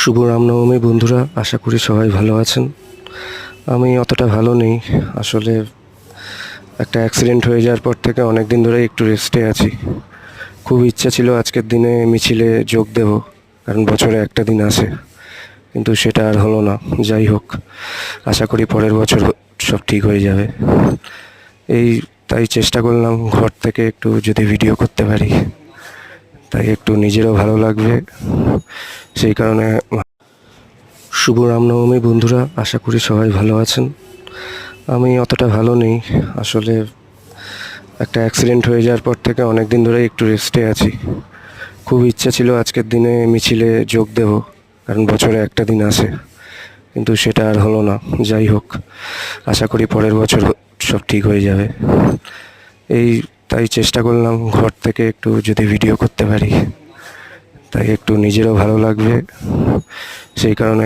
শুভ রামনবমী বন্ধুরা, আশা করি সবাই ভালো আছেন। আমি অতটা ভালো নেই আসলে। একটা অ্যাক্সিডেন্ট হয়ে যাওয়ার পর থেকে অনেক দিন ধরে একটু রেস্টে আছি। খুব ইচ্ছা ছিল আজকের দিনে মিছিলে যোগ দেব, কারণ বছরে একটা দিন আসে, কিন্তু সেটা আর হলো না। যাই হোক, আশা করি পরের বছর সব ঠিক হয়ে যাবে। এই তাই চেষ্টা করলাম ঘর থেকে একটু যদি ভিডিও করতে পারি, তাই একটু নিজেরও ভালো লাগবে, সেই কারণে। শুভ রামনবমী বন্ধুরা, আশা করি সবাই ভালো আছেন। আমি অতটা ভালো নেই আসলে। একটা অ্যাক্সিডেন্ট হয়ে যাওয়ার পর থেকে অনেক দিন ধরে একটু রেস্টে আছি। খুব ইচ্ছা ছিল আজকের দিনে মিছিলে যোগ দেব, কারণ বছরে একটা দিন আসে, কিন্তু সেটা আর হলো না। যাই হোক, আশা করি পরের বছর সব ঠিক হয়ে যাবে। এই তাই চেষ্টা করলাম ঘর থেকে একটু যদি ভিডিও করতে পারি, তাই একটু নিজেরও ভালো লাগবে, সেই কারণে।